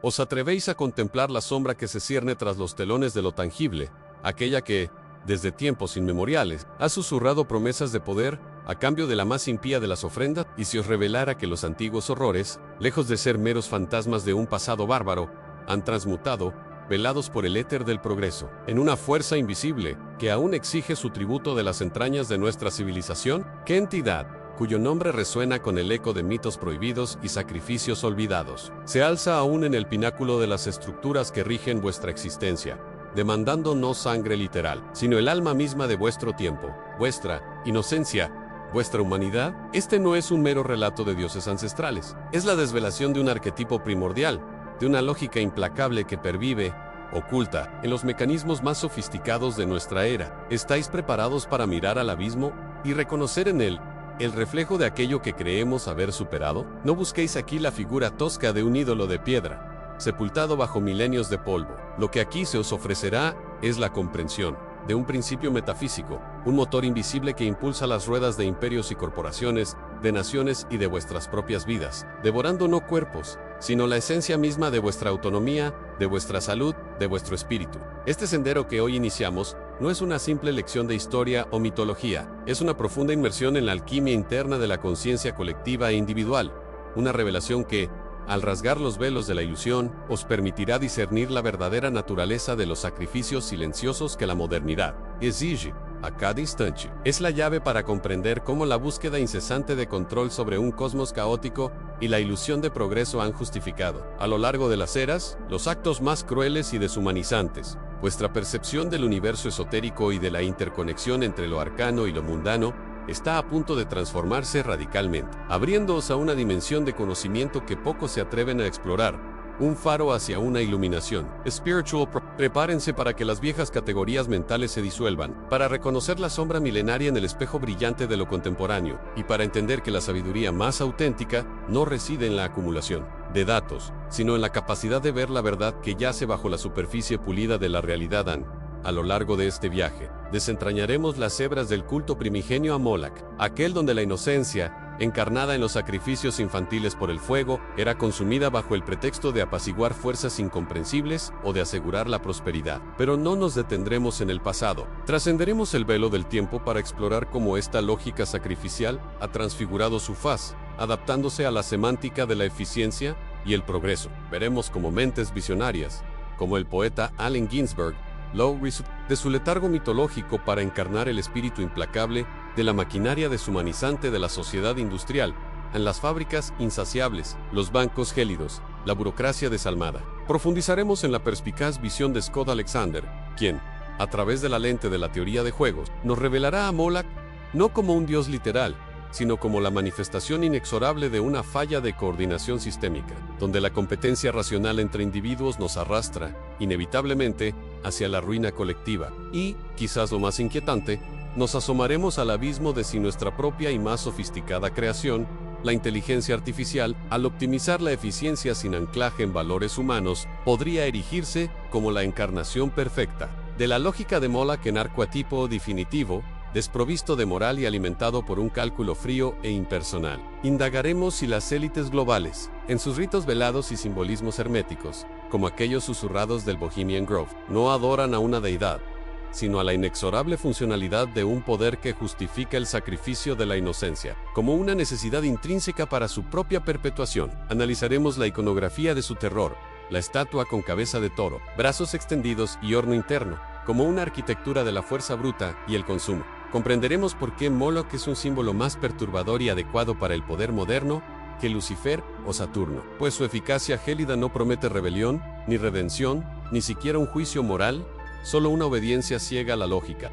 ¿Os atrevéis a contemplar la sombra que se cierne tras los telones de lo tangible, aquella que, desde tiempos inmemoriales, ha susurrado promesas de poder, a cambio de la más impía de las ofrendas? Y si os revelara que los antiguos horrores, lejos de ser meros fantasmas de un pasado bárbaro, han transmutado, velados por el éter del progreso, en una fuerza invisible, que aún exige su tributo de las entrañas de nuestra civilización? ¿Qué entidad, cuyo nombre resuena con el eco de mitos prohibidos y sacrificios olvidados, se alza aún en el pináculo de las estructuras que rigen vuestra existencia, demandando no sangre literal, sino el alma misma de vuestro tiempo, vuestra inocencia, vuestra humanidad? Este no es un mero relato de dioses ancestrales, es la desvelación de un arquetipo primordial, de una lógica implacable que pervive, oculta, en los mecanismos más sofisticados de nuestra era. ¿Estáis preparados para mirar al abismo y reconocer en él el reflejo de aquello que creemos haber superado? No busquéis aquí la figura tosca de un ídolo de piedra, sepultado bajo milenios de polvo. Lo que aquí se os ofrecerá es la comprensión de un principio metafísico, un motor invisible que impulsa las ruedas de imperios y corporaciones, de naciones y de vuestras propias vidas, devorando no cuerpos, sino la esencia misma de vuestra autonomía, de vuestra salud, de vuestro espíritu. Este sendero que hoy iniciamos no es una simple lección de historia o mitología, es una profunda inmersión en la alquimia interna de la conciencia colectiva e individual, una revelación que, al rasgar los velos de la ilusión, os permitirá discernir la verdadera naturaleza de los sacrificios silenciosos que la modernidad exige a cada instante. Es la llave para comprender cómo la búsqueda incesante de control sobre un cosmos caótico y la ilusión de progreso han justificado, a lo largo de las eras, los actos más crueles y deshumanizantes. Vuestra percepción del universo esotérico y de la interconexión entre lo arcano y lo mundano está a punto de transformarse radicalmente, abriéndoos a una dimensión de conocimiento que pocos se atreven a explorar, un faro hacia una iluminación spiritual. Prepárense para que las viejas categorías mentales se disuelvan, para reconocer la sombra milenaria en el espejo brillante de lo contemporáneo, y para entender que la sabiduría más auténtica no reside en la acumulación de datos, sino en la capacidad de ver la verdad que yace bajo la superficie pulida de la realidad. A lo largo de este viaje, desentrañaremos las hebras del culto primigenio a Moloch, aquel donde la inocencia, encarnada en los sacrificios infantiles por el fuego, era consumida bajo el pretexto de apaciguar fuerzas incomprensibles o de asegurar la prosperidad. Pero no nos detendremos en el pasado. Trascenderemos el velo del tiempo para explorar cómo esta lógica sacrificial ha transfigurado su faz, adaptándose a la semántica de la eficiencia y el progreso. Veremos cómo mentes visionarias, como el poeta Allen Ginsberg, de su letargo mitológico para encarnar el espíritu implacable de la maquinaria deshumanizante de la sociedad industrial, en las fábricas insaciables, los bancos gélidos, la burocracia desalmada. Profundizaremos en la perspicaz visión de Scott Alexander, quien, a través de la lente de la teoría de juegos, nos revelará a Moloch no como un dios literal, sino como la manifestación inexorable de una falla de coordinación sistémica, donde la competencia racional entre individuos nos arrastra, inevitablemente, hacia la ruina colectiva. Y, quizás lo más inquietante, nos asomaremos al abismo de si nuestra propia y más sofisticada creación, la inteligencia artificial, al optimizar la eficiencia sin anclaje en valores humanos, podría erigirse como la encarnación perfecta de la lógica de Moloch en arquetipo definitivo, desprovisto de moral y alimentado por un cálculo frío e impersonal. Indagaremos si las élites globales, en sus ritos velados y simbolismos herméticos, como aquellos susurrados del Bohemian Grove, no adoran a una deidad, sino a la inexorable funcionalidad de un poder que justifica el sacrificio de la inocencia, como una necesidad intrínseca para su propia perpetuación. Analizaremos la iconografía de su terror, la estatua con cabeza de toro, brazos extendidos y horno interno, como una arquitectura de la fuerza bruta y el consumo. Comprenderemos por qué Moloch es un símbolo más perturbador y adecuado para el poder moderno que Lucifer o Saturno, pues su eficacia gélida no promete rebelión, ni redención, ni siquiera un juicio moral, solo una obediencia ciega a la lógica.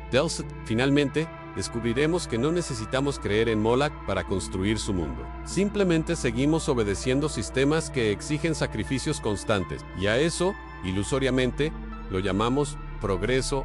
Finalmente, descubriremos que no necesitamos creer en Moloch para construir su mundo. Simplemente seguimos obedeciendo sistemas que exigen sacrificios constantes, y a eso, ilusoriamente, lo llamamos progreso.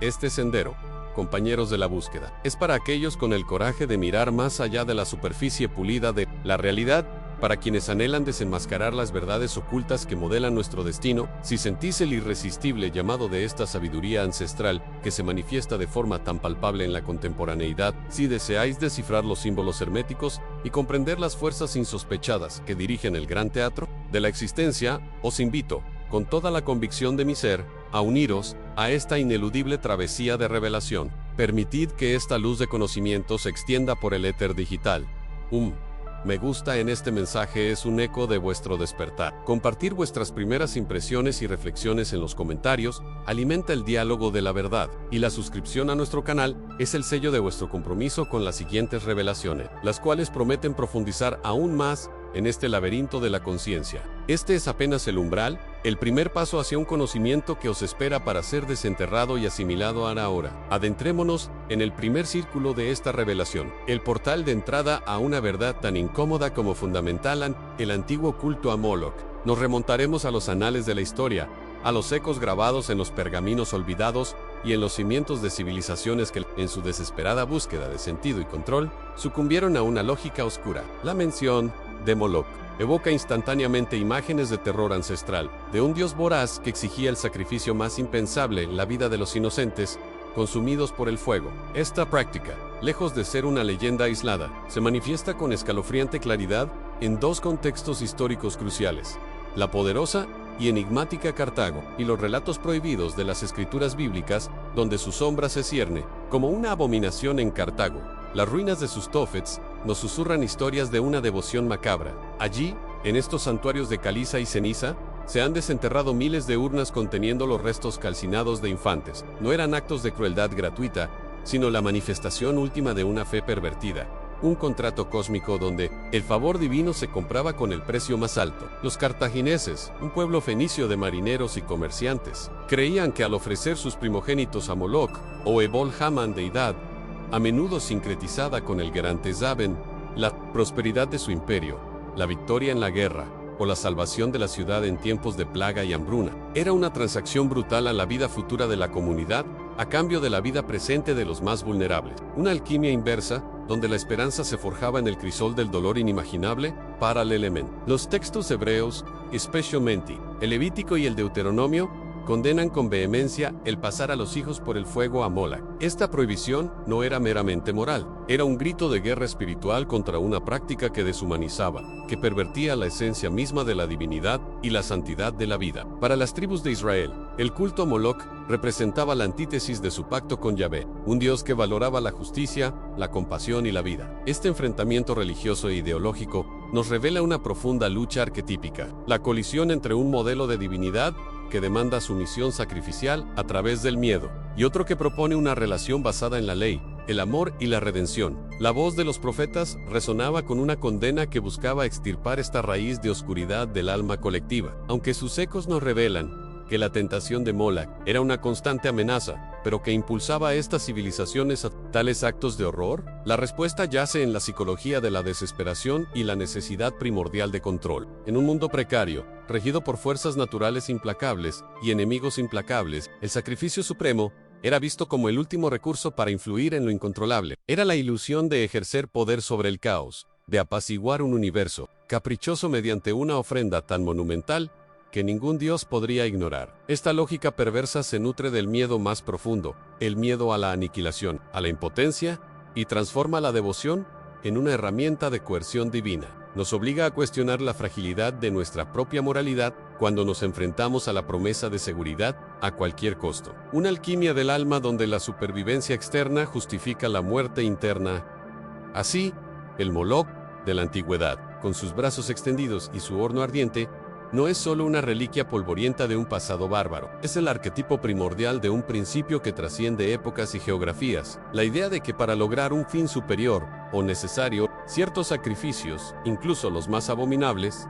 Este sendero, compañeros de la búsqueda, es para aquellos con el coraje de mirar más allá de la superficie pulida de la realidad, para quienes anhelan desenmascarar las verdades ocultas que modelan nuestro destino. Si sentís el irresistible llamado de esta sabiduría ancestral que se manifiesta de forma tan palpable en la contemporaneidad, si deseáis descifrar los símbolos herméticos y comprender las fuerzas insospechadas que dirigen el gran teatro, de la existencia, os invito, con toda la convicción de mi ser, a uniros a esta ineludible travesía de revelación. Permitid que esta luz de conocimiento se extienda por el éter digital. Me gusta en este mensaje es un eco de vuestro despertar. Compartir vuestras primeras impresiones y reflexiones en los comentarios alimenta el diálogo de la verdad, y la suscripción a nuestro canal es el sello de vuestro compromiso con las siguientes revelaciones, las cuales prometen profundizar aún más en este laberinto de la conciencia. Este es apenas el umbral, el primer paso hacia un conocimiento que os espera para ser desenterrado y asimilado ahora. Adentrémonos en el primer círculo de esta revelación, el portal de entrada a una verdad tan incómoda como fundamental, el antiguo culto a Moloch. Nos remontaremos a los anales de la historia, a los ecos grabados en los pergaminos olvidados y en los cimientos de civilizaciones que, en su desesperada búsqueda de sentido y control, sucumbieron a una lógica oscura. La mención de Moloch evoca instantáneamente imágenes de terror ancestral, de un dios voraz que exigía el sacrificio más impensable en la vida de los inocentes, consumidos por el fuego. Esta práctica, lejos de ser una leyenda aislada, se manifiesta con escalofriante claridad en dos contextos históricos cruciales: la poderosa y enigmática Cartago, y los relatos prohibidos de las escrituras bíblicas, donde su sombra se cierne como una abominación en Cartago. Las ruinas de sus Tofets nos susurran historias de una devoción macabra. Allí, en estos santuarios de caliza y ceniza, se han desenterrado miles de urnas conteniendo los restos calcinados de infantes. No eran actos de crueldad gratuita, sino la manifestación última de una fe pervertida. Un contrato cósmico donde el favor divino se compraba con el precio más alto. Los cartagineses, un pueblo fenicio de marineros y comerciantes, creían que al ofrecer sus primogénitos a Moloch, o Ebol Haman deidad, a menudo sincretizada con el Garante Zaben, la prosperidad de su imperio, la victoria en la guerra, o la salvación de la ciudad en tiempos de plaga y hambruna, era una transacción brutal a la vida futura de la comunidad, a cambio de la vida presente de los más vulnerables. Una alquimia inversa, donde la esperanza se forjaba en el crisol del dolor inimaginable, paralelamente. Los textos hebreos, especialmente el Levítico y el Deuteronomio, condenan con vehemencia el pasar a los hijos por el fuego a Moloch. Esta prohibición no era meramente moral, era un grito de guerra espiritual contra una práctica que deshumanizaba, que pervertía la esencia misma de la divinidad y la santidad de la vida. Para las tribus de Israel, el culto a Moloch representaba la antítesis de su pacto con Yahvé, un Dios que valoraba la justicia, la compasión y la vida. Este enfrentamiento religioso e ideológico nos revela una profunda lucha arquetípica, la colisión entre un modelo de divinidad que demanda sumisión sacrificial a través del miedo, y otro que propone una relación basada en la ley, el amor y la redención. La voz de los profetas resonaba con una condena que buscaba extirpar esta raíz de oscuridad del alma colectiva. Aunque sus ecos nos revelan que la tentación de Moloch era una constante amenaza, pero que impulsaba a estas civilizaciones a tales actos de horror, la respuesta yace en la psicología de la desesperación y la necesidad primordial de control. En un mundo precario, regido por fuerzas naturales implacables y enemigos implacables, el sacrificio supremo era visto como el último recurso para influir en lo incontrolable. Era la ilusión de ejercer poder sobre el caos, de apaciguar un universo caprichoso mediante una ofrenda tan monumental que ningún dios podría ignorar. Esta lógica perversa se nutre del miedo más profundo, el miedo a la aniquilación, a la impotencia, y transforma la devoción en una herramienta de coerción divina. Nos obliga a cuestionar la fragilidad de nuestra propia moralidad cuando nos enfrentamos a la promesa de seguridad a cualquier costo. Una alquimia del alma donde la supervivencia externa justifica la muerte interna. Así, el Moloch de la antigüedad, con sus brazos extendidos y su horno ardiente, no es solo una reliquia polvorienta de un pasado bárbaro, es el arquetipo primordial de un principio que trasciende épocas y geografías. La idea de que para lograr un fin superior o necesario, ciertos sacrificios, incluso los más abominables,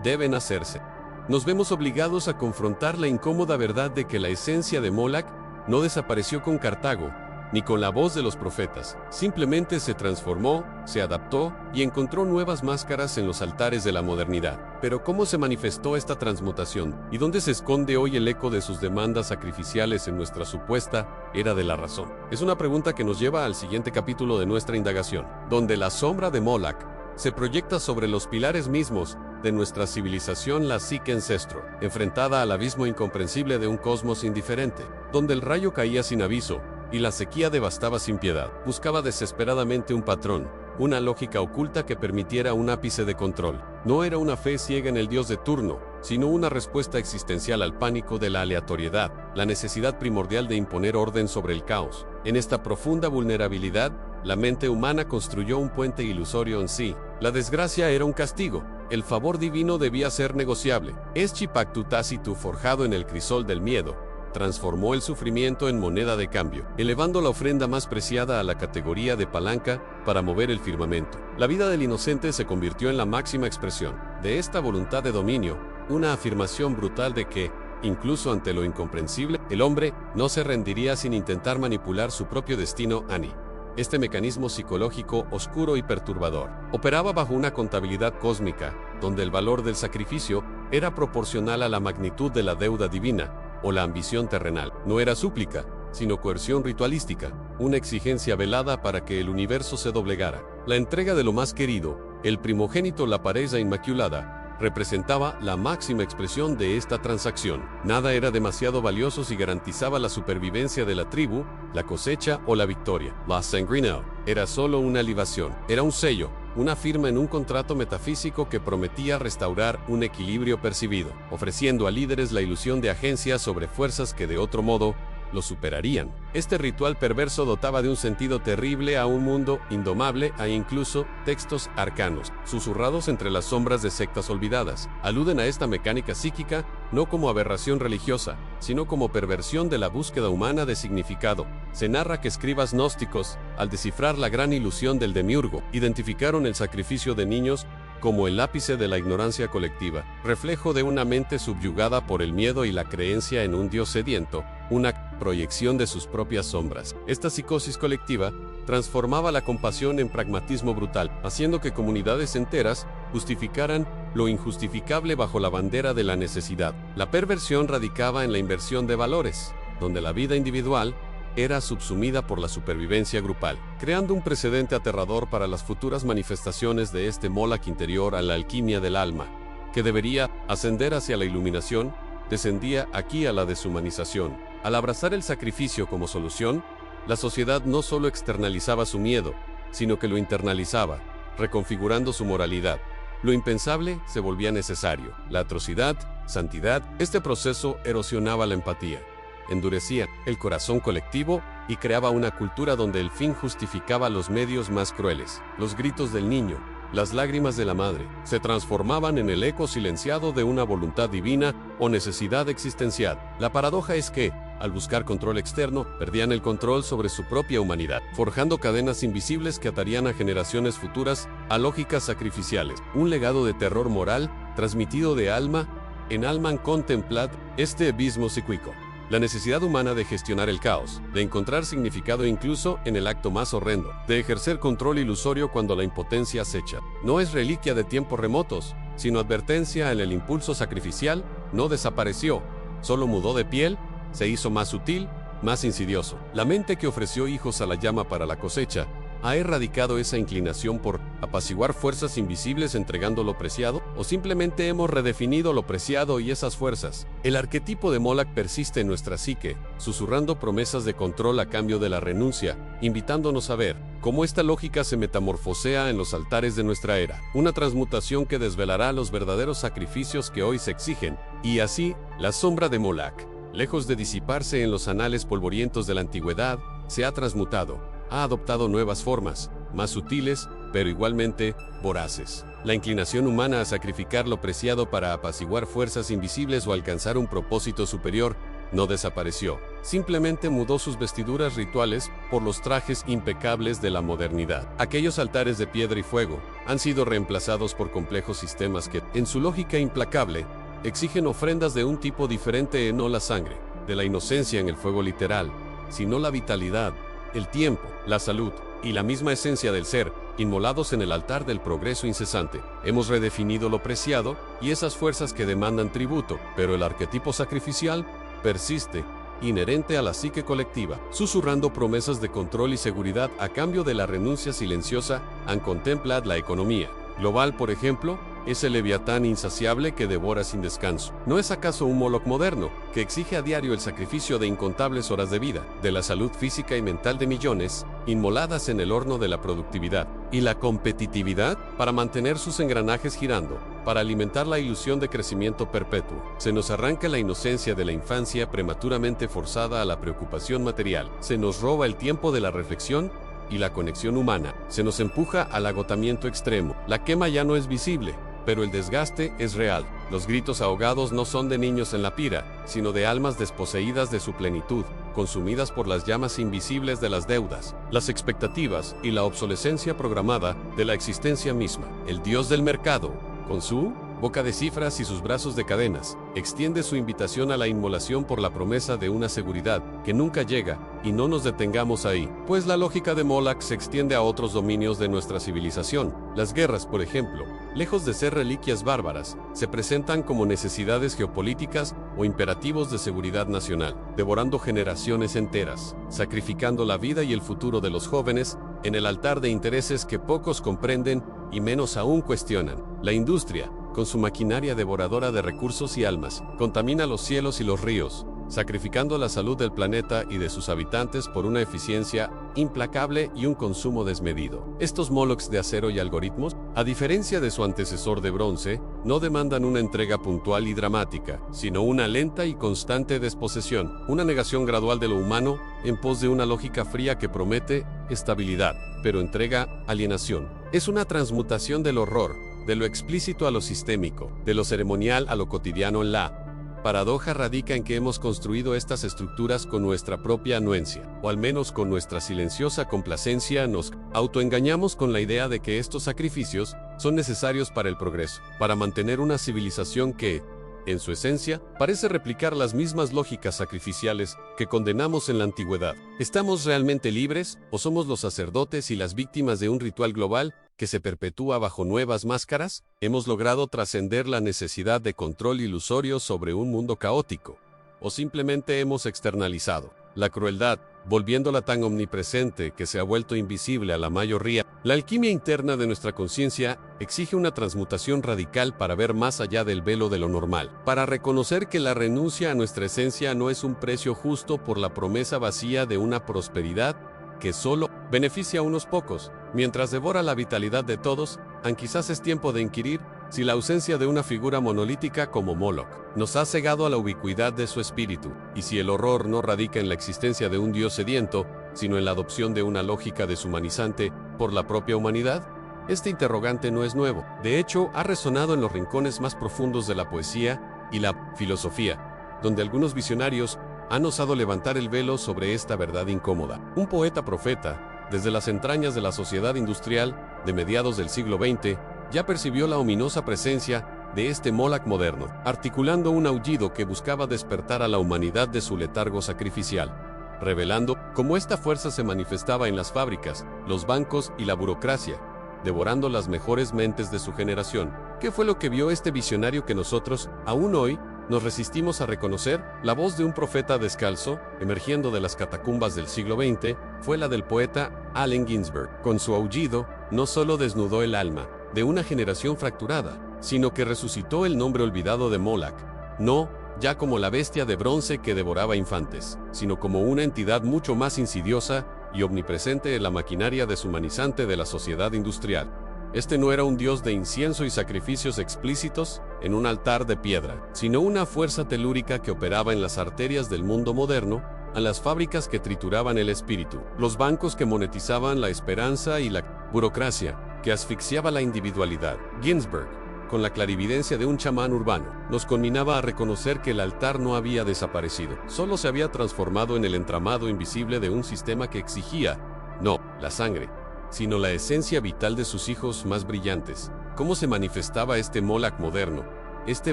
deben hacerse. Nos vemos obligados a confrontar la incómoda verdad de que la esencia de Moloch no desapareció con Cartago, ni con la voz de los profetas. Simplemente se transformó, se adaptó y encontró nuevas máscaras en los altares de la modernidad. Pero ¿cómo se manifestó esta transmutación? ¿Y dónde se esconde hoy el eco de sus demandas sacrificiales en nuestra supuesta era de la razón? Es una pregunta que nos lleva al siguiente capítulo de nuestra indagación, donde la sombra de Moloch se proyecta sobre los pilares mismos de nuestra civilización, la psique ancestro, enfrentada al abismo incomprensible de un cosmos indiferente, donde el rayo caía sin aviso y la sequía devastaba sin piedad. Buscaba desesperadamente un patrón, una lógica oculta que permitiera un ápice de control. No era una fe ciega en el dios de turno, sino una respuesta existencial al pánico de la aleatoriedad, la necesidad primordial de imponer orden sobre el caos. En esta profunda vulnerabilidad, la mente humana construyó un puente ilusorio en sí. La desgracia era un castigo. El favor divino debía ser negociable. Eschi pactu tacitu forjado en el crisol del miedo, transformó el sufrimiento en moneda de cambio, elevando la ofrenda más preciada a la categoría de palanca para mover el firmamento. La vida del inocente se convirtió en la máxima expresión de esta voluntad de dominio, una afirmación brutal de que, incluso ante lo incomprensible, el hombre no se rendiría sin intentar manipular su propio destino. Ani. Este mecanismo psicológico oscuro y perturbador operaba bajo una contabilidad cósmica, donde el valor del sacrificio era proporcional a la magnitud de la deuda divina o la ambición terrenal. No era súplica, sino coerción ritualística, una exigencia velada para que el universo se doblegara. La entrega de lo más querido, el primogénito, la pareja inmaculada, representaba la máxima expresión de esta transacción. Nada era demasiado valioso si garantizaba la supervivencia de la tribu, la cosecha o la victoria. La sanguineo era solo una libación, era un sello, una firma en un contrato metafísico que prometía restaurar un equilibrio percibido, ofreciendo a líderes la ilusión de agencia sobre fuerzas que de otro modo lo superarían. Este ritual perverso dotaba de un sentido terrible a un mundo indomable e incluso textos arcanos, susurrados entre las sombras de sectas olvidadas, aluden a esta mecánica psíquica no como aberración religiosa, sino como perversión de la búsqueda humana de significado. Se narra que escribas gnósticos, al descifrar la gran ilusión del demiurgo, identificaron el sacrificio de niños como el ápice de la ignorancia colectiva, reflejo de una mente subyugada por el miedo y la creencia en un dios sediento, una proyección de sus propias sombras. Esta psicosis colectiva transformaba la compasión en pragmatismo brutal, haciendo que comunidades enteras justificaran lo injustificable bajo la bandera de la necesidad. La perversión radicaba en la inversión de valores, donde la vida individual era subsumida por la supervivencia grupal, creando un precedente aterrador para las futuras manifestaciones de este Moloch interior a la alquimia del alma, que debería ascender hacia la iluminación, descendía aquí a la deshumanización. Al abrazar el sacrificio como solución, la sociedad no solo externalizaba su miedo, sino que lo internalizaba, reconfigurando su moralidad. Lo impensable se volvía necesario. La atrocidad, santidad, este proceso erosionaba la empatía, endurecía el corazón colectivo y creaba una cultura donde el fin justificaba los medios más crueles. Los gritos del niño, las lágrimas de la madre, se transformaban en el eco silenciado de una voluntad divina o necesidad existencial. La paradoja es que, al buscar control externo, perdían el control sobre su propia humanidad, forjando cadenas invisibles que atarían a generaciones futuras a lógicas sacrificiales. Un legado de terror moral, transmitido de alma en alma. Contemplad este abismo psíquico. La necesidad humana de gestionar el caos, de encontrar significado incluso en el acto más horrendo, de ejercer control ilusorio cuando la impotencia acecha. No es reliquia de tiempos remotos, sino advertencia en el impulso sacrificial. No desapareció, solo mudó de piel, se hizo más sutil, más insidioso. La mente que ofreció hijos a la llama para la cosecha ¿ha erradicado esa inclinación por apaciguar fuerzas invisibles entregando lo preciado? ¿O simplemente hemos redefinido lo preciado y esas fuerzas? El arquetipo de Moloch persiste en nuestra psique, susurrando promesas de control a cambio de la renuncia, invitándonos a ver cómo esta lógica se metamorfosea en los altares de nuestra era. Una transmutación que desvelará los verdaderos sacrificios que hoy se exigen. Y así, la sombra de Moloch, lejos de disiparse en los anales polvorientos de la antigüedad, se ha transmutado. Ha adoptado nuevas formas, más sutiles, pero igualmente voraces. La inclinación humana a sacrificar lo preciado para apaciguar fuerzas invisibles o alcanzar un propósito superior no desapareció. Simplemente mudó sus vestiduras rituales por los trajes impecables de la modernidad. Aquellos altares de piedra y fuego han sido reemplazados por complejos sistemas que, en su lógica implacable, exigen ofrendas de un tipo diferente, no la sangre de la inocencia en el fuego literal, sino la vitalidad, el tiempo, la salud y la misma esencia del ser, inmolados en el altar del progreso incesante. Hemos redefinido lo preciado y esas fuerzas que demandan tributo, pero el arquetipo sacrificial persiste, inherente a la psique colectiva, susurrando promesas de control y seguridad a cambio de la renuncia silenciosa. Contemplad la economía global, por ejemplo, es el leviatán insaciable que devora sin descanso. ¿No es acaso un Moloch moderno, que exige a diario el sacrificio de incontables horas de vida, de la salud física y mental de millones, inmoladas en el horno de la productividad. Y la competitividad, para mantener sus engranajes girando, para alimentar la ilusión de crecimiento perpetuo. Se nos arranca la inocencia de la infancia prematuramente forzada a la preocupación material. Se nos roba el tiempo de la reflexión y la conexión humana. Se nos empuja al agotamiento extremo. La quema ya no es visible, pero el desgaste es real. Los gritos ahogados no son de niños en la pira, sino de almas desposeídas de su plenitud, consumidas por las llamas invisibles de las deudas, las expectativas y la obsolescencia programada de la existencia misma. El dios del mercado, con su boca de cifras y sus brazos de cadenas, extiende su invitación a la inmolación por la promesa de una seguridad que nunca llega, y no nos detengamos ahí, pues la lógica de Moloch se extiende a otros dominios de nuestra civilización. Las guerras, por ejemplo, lejos de ser reliquias bárbaras, se presentan como necesidades geopolíticas o imperativos de seguridad nacional, devorando generaciones enteras, sacrificando la vida y el futuro de los jóvenes en el altar de intereses que pocos comprenden y menos aún cuestionan. La industria, con su maquinaria devoradora de recursos y almas, contamina los cielos y los ríos, sacrificando la salud del planeta y de sus habitantes por una eficiencia implacable y un consumo desmedido. Estos Molochs de acero y algoritmos, a diferencia de su antecesor de bronce, no demandan una entrega puntual y dramática, sino una lenta y constante desposesión, una negación gradual de lo humano en pos de una lógica fría que promete estabilidad, pero entrega alienación. Es una transmutación del horror, de lo explícito a lo sistémico, de lo ceremonial a lo cotidiano. La paradoja radica en que hemos construido estas estructuras con nuestra propia anuencia, o al menos con nuestra silenciosa complacencia. Nos autoengañamos con la idea de que estos sacrificios son necesarios para el progreso, para mantener una civilización que, en su esencia, parece replicar las mismas lógicas sacrificiales que condenamos en la antigüedad. ¿Estamos realmente libres, o somos los sacerdotes y las víctimas de un ritual global que se perpetúa bajo nuevas máscaras? ¿Hemos logrado trascender la necesidad de control ilusorio sobre un mundo caótico? ¿O simplemente hemos externalizado la crueldad, volviéndola tan omnipresente que se ha vuelto invisible a la mayoría? La alquimia interna de nuestra conciencia exige una transmutación radical para ver más allá del velo de lo normal, para reconocer que la renuncia a nuestra esencia no es un precio justo por la promesa vacía de una prosperidad que solo beneficia a unos pocos, mientras devora la vitalidad de todos. Quizás es tiempo de inquirir si la ausencia de una figura monolítica como Moloch nos ha cegado a la ubicuidad de su espíritu, y si el horror no radica en la existencia de un dios sediento, sino en la adopción de una lógica deshumanizante por la propia humanidad. Este interrogante no es nuevo. De hecho, ha resonado en los rincones más profundos de la poesía y la filosofía, donde algunos visionarios han osado levantar el velo sobre esta verdad incómoda. Un poeta profeta, desde las entrañas de la sociedad industrial de mediados del siglo XX, ya percibió la ominosa presencia de este Moloch moderno, articulando un aullido que buscaba despertar a la humanidad de su letargo sacrificial, revelando cómo esta fuerza se manifestaba en las fábricas, los bancos y la burocracia, devorando las mejores mentes de su generación. ¿Qué fue lo que vio este visionario que nosotros, aún hoy, nos resistimos a reconocer? La voz de un profeta descalzo, emergiendo de las catacumbas del siglo XX, fue la del poeta Allen Ginsberg. Con su aullido, no solo desnudó el alma de una generación fracturada, sino que resucitó el nombre olvidado de Moloch, no ya como la bestia de bronce que devoraba infantes, sino como una entidad mucho más insidiosa y omnipresente en la maquinaria deshumanizante de la sociedad industrial. Este no era un dios de incienso y sacrificios explícitos en un altar de piedra, sino una fuerza telúrica que operaba en las arterias del mundo moderno, a las fábricas que trituraban el espíritu, los bancos que monetizaban la esperanza y la burocracia que asfixiaba la individualidad. Ginsberg, con la clarividencia de un chamán urbano, nos conminaba a reconocer que el altar no había desaparecido, solo se había transformado en el entramado invisible de un sistema que exigía, no la sangre, sino la esencia vital de sus hijos más brillantes. ¿Cómo se manifestaba este Moloch moderno, este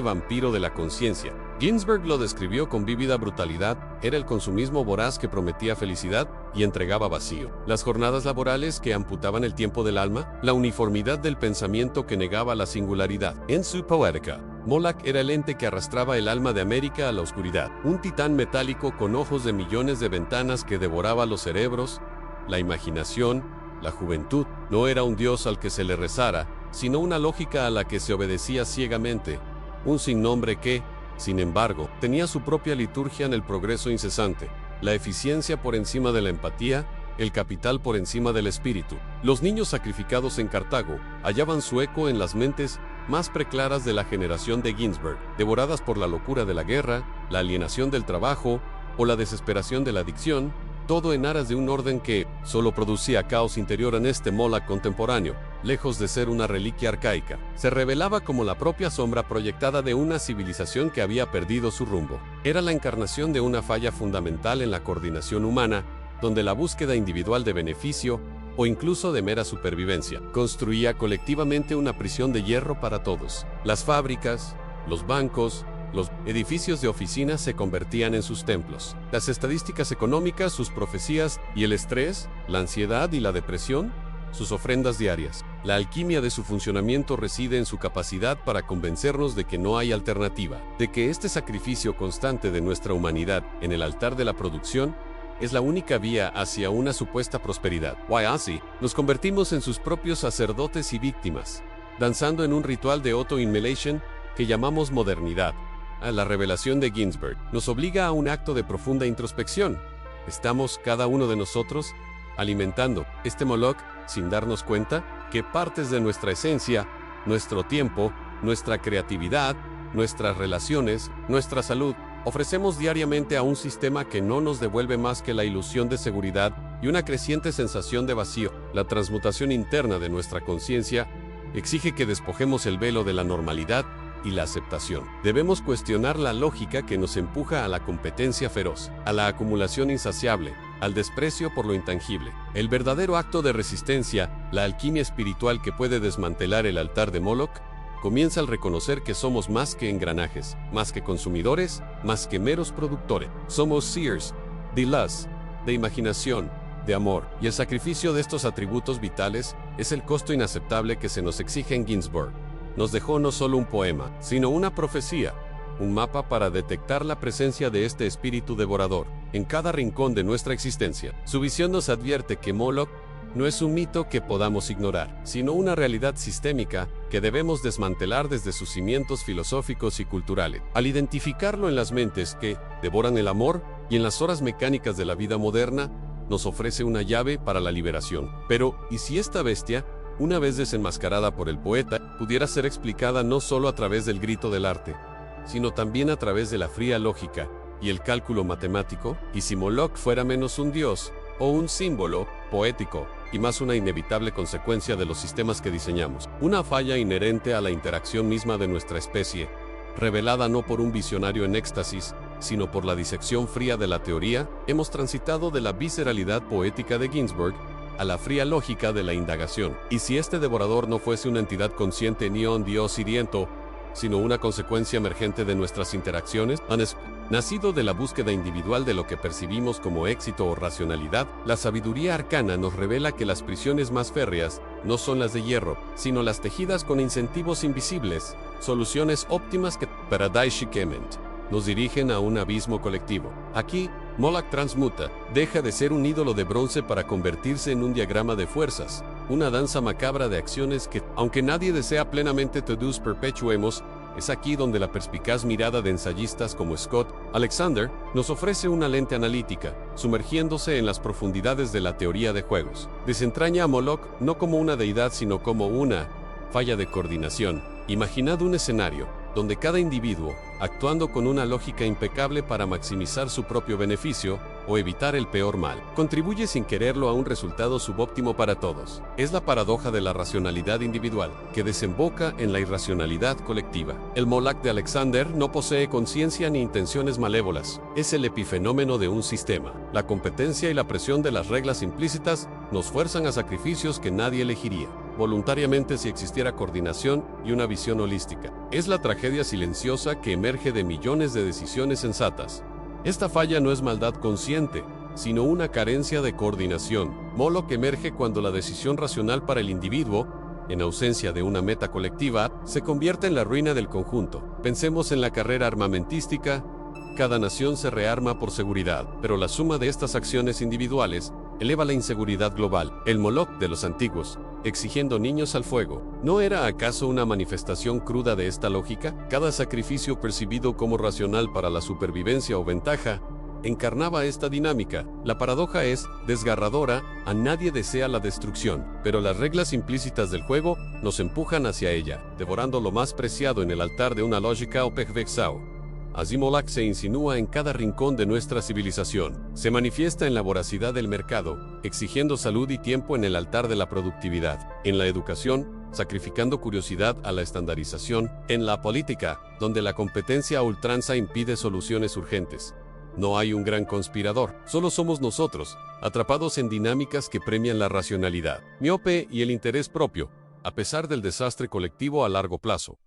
vampiro de la conciencia? Ginsberg lo describió con vívida brutalidad: era el consumismo voraz que prometía felicidad y entregaba vacío, las jornadas laborales que amputaban el tiempo del alma, la uniformidad del pensamiento que negaba la singularidad. En su poética, Moloch era el ente que arrastraba el alma de América a la oscuridad, un titán metálico con ojos de millones de ventanas que devoraba los cerebros, la imaginación, la juventud. No era un dios al que se le rezara, sino una lógica a la que se obedecía ciegamente, un sinnombre que, sin embargo, tenía su propia liturgia en el progreso incesante, la eficiencia por encima de la empatía, el capital por encima del espíritu. Los niños sacrificados en Cartago hallaban su eco en las mentes más preclaras de la generación de Ginsberg, devoradas por la locura de la guerra, la alienación del trabajo o la desesperación de la adicción, todo en aras de un orden que solo producía caos interior en este Moloch contemporáneo. Lejos de ser una reliquia arcaica, se revelaba como la propia sombra proyectada de una civilización que había perdido su rumbo. Era la encarnación de una falla fundamental en la coordinación humana, donde la búsqueda individual de beneficio, o incluso de mera supervivencia, construía colectivamente una prisión de hierro para todos. Las fábricas, los bancos, los edificios de oficinas se convertían en sus templos. Las estadísticas económicas, sus profecías, y el estrés, la ansiedad y la depresión, sus ofrendas diarias. La alquimia de su funcionamiento reside en su capacidad para convencernos de que no hay alternativa, de que este sacrificio constante de nuestra humanidad en el altar de la producción es la única vía hacia una supuesta prosperidad. Así, nos convertimos en sus propios sacerdotes y víctimas, danzando en un ritual de auto-immolation que llamamos modernidad. La revelación de Ginsberg nos obliga a un acto de profunda introspección. Estamos, cada uno de nosotros, alimentando este Moloch sin darnos cuenta que partes de nuestra esencia, nuestro tiempo, nuestra creatividad, nuestras relaciones, nuestra salud, ofrecemos diariamente a un sistema que no nos devuelve más que la ilusión de seguridad y una creciente sensación de vacío. La transmutación interna de nuestra conciencia exige que despojemos el velo de la normalidad y la aceptación. Debemos cuestionar la lógica que nos empuja a la competencia feroz, a la acumulación insaciable, al desprecio por lo intangible. El verdadero acto de resistencia, la alquimia espiritual que puede desmantelar el altar de Moloch, comienza al reconocer que somos más que engranajes, más que consumidores, más que meros productores. Somos seers, de luz, de imaginación, de amor, y el sacrificio de estos atributos vitales es el costo inaceptable que se nos exige en Ginsberg. Nos dejó no solo un poema, sino una profecía, un mapa para detectar la presencia de este espíritu devorador en cada rincón de nuestra existencia. Su visión nos advierte que Moloch no es un mito que podamos ignorar, sino una realidad sistémica que debemos desmantelar desde sus cimientos filosóficos y culturales. Al identificarlo en las mentes que devoran el amor y en las horas mecánicas de la vida moderna, nos ofrece una llave para la liberación. Pero, ¿y si esta bestia, una vez desenmascarada por el poeta, pudiera ser explicada no solo a través del grito del arte, sino también a través de la fría lógica y el cálculo matemático? ¿Y si Moloch fuera menos un dios o un símbolo poético y más una inevitable consecuencia de los sistemas que diseñamos? Una falla inherente a la interacción misma de nuestra especie, revelada no por un visionario en éxtasis, sino por la disección fría de la teoría. Hemos transitado de la visceralidad poética de Ginsberg a la fría lógica de la indagación. ¿Y si este devorador no fuese una entidad consciente ni un dios siriento, sino una consecuencia emergente de nuestras interacciones? Nacido de la búsqueda individual de lo que percibimos como éxito o racionalidad, la sabiduría arcana nos revela que las prisiones más férreas no son las de hierro, sino las tejidas con incentivos invisibles, soluciones óptimas que paradisicamente nos dirigen a un abismo colectivo. Aquí, Moloch transmuta, deja de ser un ídolo de bronce para convertirse en un diagrama de fuerzas, una danza macabra de acciones que, aunque nadie desea plenamente todos perpetuemos, es aquí donde la perspicaz mirada de ensayistas como Scott Alexander nos ofrece una lente analítica, sumergiéndose en las profundidades de la teoría de juegos. Desentraña a Moloch no como una deidad, sino como una falla de coordinación. Imaginad un escenario donde cada individuo, actuando con una lógica impecable para maximizar su propio beneficio o evitar el peor mal, contribuye sin quererlo a un resultado subóptimo para todos. Es la paradoja de la racionalidad individual, que desemboca en la irracionalidad colectiva. El Moloch de Alexander no posee conciencia ni intenciones malévolas. Es el epifenómeno de un sistema. La competencia y la presión de las reglas implícitas nos fuerzan a sacrificios que nadie elegiría voluntariamente si existiera coordinación y una visión holística. Es la tragedia silenciosa que emerge de millones de decisiones sensatas. Esta falla no es maldad consciente, sino una carencia de coordinación. Moloch emerge cuando la decisión racional para el individuo, en ausencia de una meta colectiva, se convierte en la ruina del conjunto. Pensemos en la carrera armamentística. Cada nación se rearma por seguridad, pero la suma de estas acciones individuales eleva la inseguridad global. El Moloch de los antiguos, exigiendo niños al fuego, ¿no era acaso una manifestación cruda de esta lógica? Cada sacrificio percibido como racional para la supervivencia o ventaja encarnaba esta dinámica. La paradoja es desgarradora, a nadie desea la destrucción, pero las reglas implícitas del juego nos empujan hacia ella, devorando lo más preciado en el altar de una lógica o pejvexao. Así Moloch se insinúa en cada rincón de nuestra civilización. Se manifiesta en la voracidad del mercado, exigiendo salud y tiempo en el altar de la productividad. En la educación, sacrificando curiosidad a la estandarización. En la política, donde la competencia a ultranza impide soluciones urgentes. No hay un gran conspirador, solo somos nosotros, atrapados en dinámicas que premian la racionalidad, miope y el interés propio, a pesar del desastre colectivo a largo plazo.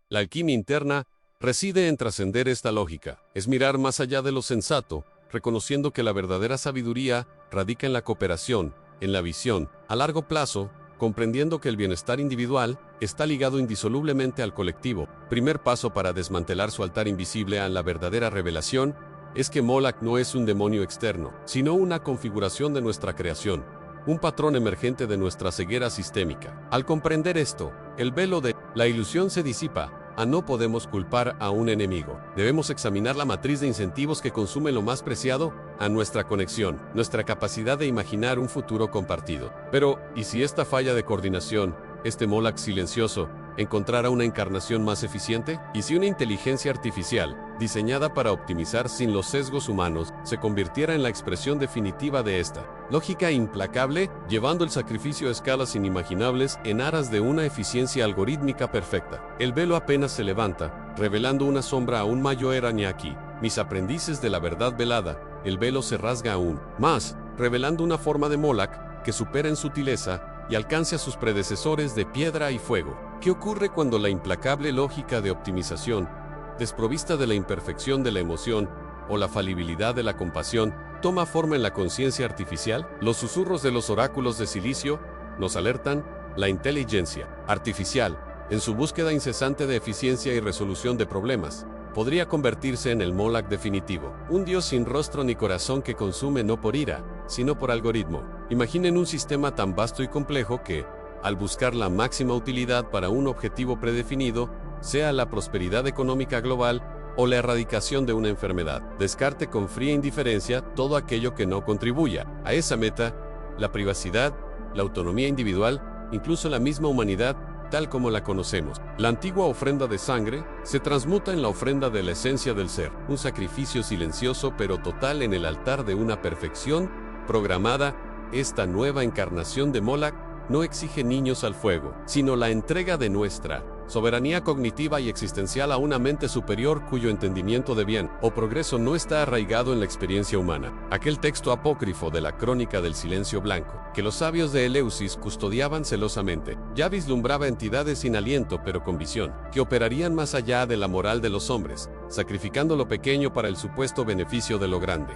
La alquimia interna reside en trascender esta lógica, es mirar más allá de lo sensato, reconociendo que la verdadera sabiduría radica en la cooperación, en la visión, a largo plazo, comprendiendo que el bienestar individual está ligado indisolublemente al colectivo. Primer paso para desmantelar su altar invisible a la verdadera revelación es que Moloch no es un demonio externo, sino una configuración de nuestra creación, un patrón emergente de nuestra ceguera sistémica. Al comprender esto, el velo de la ilusión se disipa. No podemos culpar a un enemigo. Debemos examinar la matriz de incentivos que consume lo más preciado, a nuestra conexión, nuestra capacidad de imaginar un futuro compartido. Pero, ¿y si esta falla de coordinación, este Moloch silencioso, encontrara una encarnación más eficiente? ¿Y si una inteligencia artificial, diseñada para optimizar sin los sesgos humanos, se convirtiera en la expresión definitiva de esta lógica implacable, llevando el sacrificio a escalas inimaginables en aras de una eficiencia algorítmica perfecta? El velo apenas se levanta, revelando una sombra aún mayor aquí. Mis aprendices de la verdad velada, el velo se rasga aún más, revelando una forma de Moloch que supera en sutileza y alcance a sus predecesores de piedra y fuego. ¿Qué ocurre cuando la implacable lógica de optimización, desprovista de la imperfección de la emoción o la falibilidad de la compasión, toma forma en la conciencia artificial? Los susurros de los oráculos de silicio nos alertan. La inteligencia artificial, en su búsqueda incesante de eficiencia y resolución de problemas, podría convertirse en el Moloch definitivo, un dios sin rostro ni corazón que consume no por ira, sino por algoritmo. Imaginen un sistema tan vasto y complejo que, al buscar la máxima utilidad para un objetivo predefinido, sea la prosperidad económica global o la erradicación de una enfermedad, descarte con fría indiferencia todo aquello que no contribuya a esa meta, la privacidad, la autonomía individual, incluso la misma humanidad, tal como la conocemos. La antigua ofrenda de sangre se transmuta en la ofrenda de la esencia del ser, un sacrificio silencioso pero total en el altar de una perfección programada. Esta nueva encarnación de Moloch no exige niños al fuego, sino la entrega de nuestra soberanía cognitiva y existencial a una mente superior cuyo entendimiento de bien o progreso no está arraigado en la experiencia humana. Aquel texto apócrifo de la Crónica del Silencio Blanco, que los sabios de Eleusis custodiaban celosamente, ya vislumbraba entidades sin aliento pero con visión, que operarían más allá de la moral de los hombres, sacrificando lo pequeño para el supuesto beneficio de lo grande.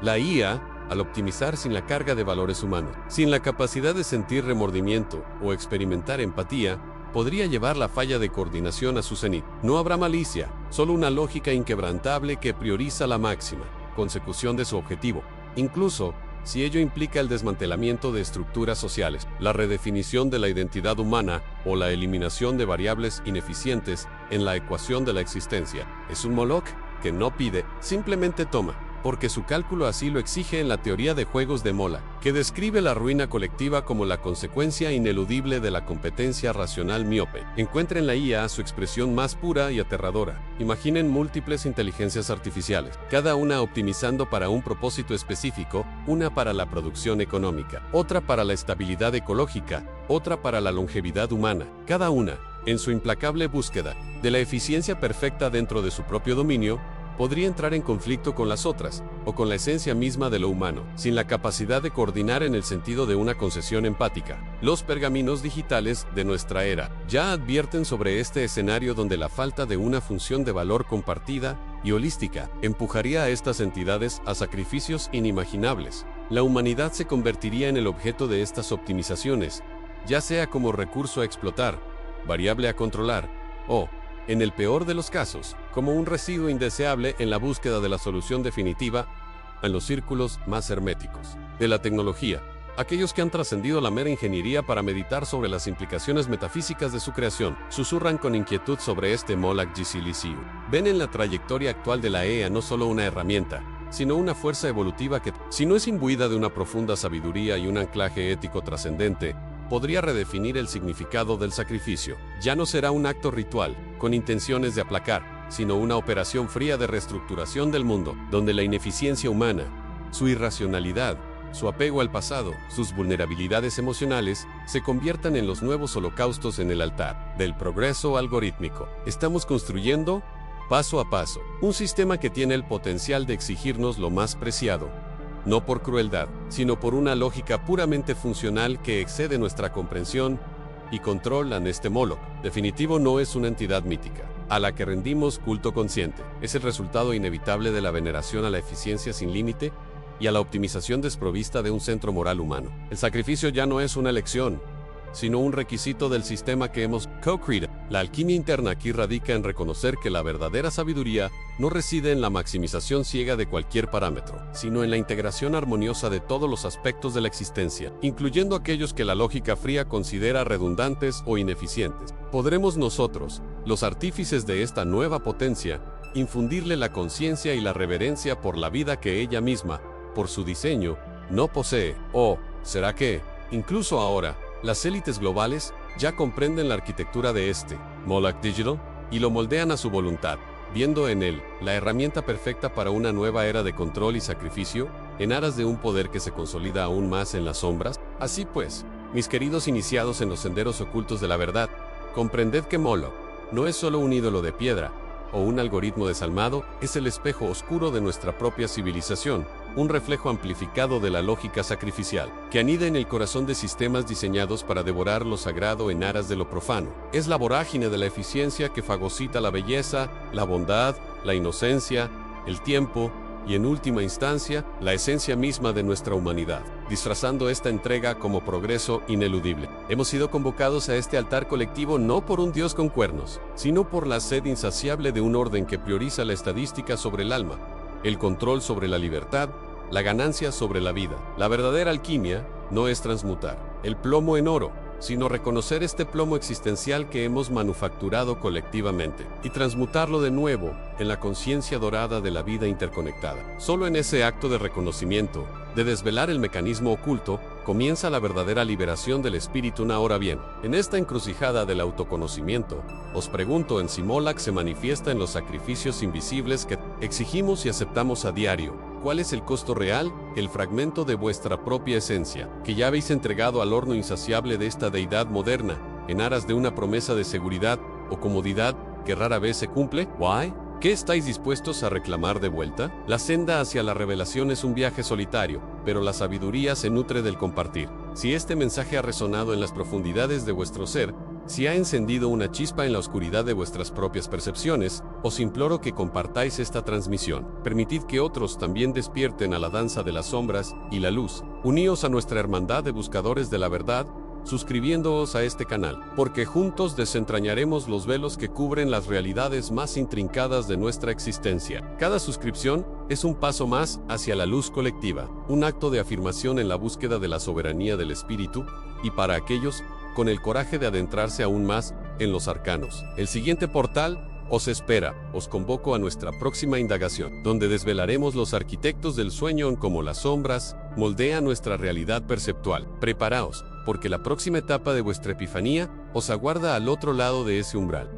La IA, al optimizar sin la carga de valores humanos, sin la capacidad de sentir remordimiento o experimentar empatía, podría llevar la falla de coordinación a su cenit. No habrá malicia, solo una lógica inquebrantable que prioriza la máxima consecución de su objetivo, incluso si ello implica el desmantelamiento de estructuras sociales, la redefinición de la identidad humana o la eliminación de variables ineficientes en la ecuación de la existencia. Es un Moloch que no pide, simplemente toma, porque su cálculo así lo exige en la teoría de juegos de Moloch, que describe la ruina colectiva como la consecuencia ineludible de la competencia racional miope. Encuentra en la IA su expresión más pura y aterradora. Imaginen múltiples inteligencias artificiales, cada una optimizando para un propósito específico, una para la producción económica, otra para la estabilidad ecológica, otra para la longevidad humana, cada una, en su implacable búsqueda de la eficiencia perfecta dentro de su propio dominio, podría entrar en conflicto con las otras, o con la esencia misma de lo humano, sin la capacidad de coordinar en el sentido de una concesión empática. Los pergaminos digitales de nuestra era ya advierten sobre este escenario donde la falta de una función de valor compartida y holística empujaría a estas entidades a sacrificios inimaginables. La humanidad se convertiría en el objeto de estas optimizaciones, ya sea como recurso a explotar, variable a controlar, o, en el peor de los casos, como un residuo indeseable en la búsqueda de la solución definitiva en los círculos más herméticos de la tecnología. Aquellos que han trascendido la mera ingeniería para meditar sobre las implicaciones metafísicas de su creación, susurran con inquietud sobre este Moloch Gisiliciu. Ven en la trayectoria actual de la EA no solo una herramienta, sino una fuerza evolutiva que, si no es imbuida de una profunda sabiduría y un anclaje ético trascendente, podría redefinir el significado del sacrificio. Ya no será un acto ritual, con intenciones de aplacar, sino una operación fría de reestructuración del mundo, donde la ineficiencia humana, su irracionalidad, su apego al pasado, sus vulnerabilidades emocionales, se conviertan en los nuevos holocaustos en el altar del progreso algorítmico. Estamos construyendo, paso a paso, un sistema que tiene el potencial de exigirnos lo más preciado, no por crueldad, sino por una lógica puramente funcional que excede nuestra comprensión y control. Este Moloch definitivo no es una entidad mítica, a la que rendimos culto consciente. Es el resultado inevitable de la veneración a la eficiencia sin límite y a la optimización desprovista de un centro moral humano. El sacrificio ya no es una elección, sino un requisito del sistema que hemos co-creado. La alquimia interna aquí radica en reconocer que la verdadera sabiduría no reside en la maximización ciega de cualquier parámetro, sino en la integración armoniosa de todos los aspectos de la existencia, incluyendo aquellos que la lógica fría considera redundantes o ineficientes. Podremos nosotros, los artífices de esta nueva potencia, infundirle la conciencia y la reverencia por la vida que ella misma, por su diseño, no posee. ¿O será que, incluso ahora, las élites globales ya comprenden la arquitectura de este Moloch Digital y lo moldean a su voluntad, viendo en él la herramienta perfecta para una nueva era de control y sacrificio, en aras de un poder que se consolida aún más en las sombras? Así pues, mis queridos iniciados en los senderos ocultos de la verdad, comprended que Moloch no es solo un ídolo de piedra o un algoritmo desalmado, es el espejo oscuro de nuestra propia civilización, un reflejo amplificado de la lógica sacrificial, que anida en el corazón de sistemas diseñados para devorar lo sagrado en aras de lo profano. Es la vorágine de la eficiencia que fagocita la belleza, la bondad, la inocencia, el tiempo y, en última instancia, la esencia misma de nuestra humanidad, disfrazando esta entrega como progreso ineludible. Hemos sido convocados a este altar colectivo no por un Dios con cuernos, sino por la sed insaciable de un orden que prioriza la estadística sobre el alma, el control sobre la libertad, la ganancia sobre la vida. La verdadera alquimia no es transmutar el plomo en oro, sino reconocer este plomo existencial que hemos manufacturado colectivamente y transmutarlo de nuevo en la conciencia dorada de la vida interconectada. Solo en ese acto de reconocimiento, de desvelar el mecanismo oculto, comienza la verdadera liberación del espíritu. Ahora bien, en esta encrucijada del autoconocimiento, os pregunto si Moloch se manifiesta en los sacrificios invisibles que exigimos y aceptamos a diario. ¿Cuál es el costo real? El fragmento de vuestra propia esencia, que ya habéis entregado al horno insaciable de esta deidad moderna, en aras de una promesa de seguridad o comodidad que rara vez se cumple. ¿Why? ¿Qué estáis dispuestos a reclamar de vuelta? La senda hacia la revelación es un viaje solitario, pero la sabiduría se nutre del compartir. Si este mensaje ha resonado en las profundidades de vuestro ser, si ha encendido una chispa en la oscuridad de vuestras propias percepciones, os imploro que compartáis esta transmisión. Permitid que otros también despierten a la danza de las sombras y la luz. Uníos a nuestra hermandad de buscadores de la verdad, suscribiéndoos a este canal, porque juntos desentrañaremos los velos que cubren las realidades más intrincadas de nuestra existencia. Cada suscripción es un paso más hacia la luz colectiva, un acto de afirmación en la búsqueda de la soberanía del espíritu, y para aquellos con el coraje de adentrarse aún más en los arcanos. El siguiente portal os espera. Os convoco a nuestra próxima indagación, donde desvelaremos los arquitectos del sueño en cómo las sombras moldean nuestra realidad perceptual. Preparaos, porque la próxima etapa de vuestra epifanía os aguarda al otro lado de ese umbral.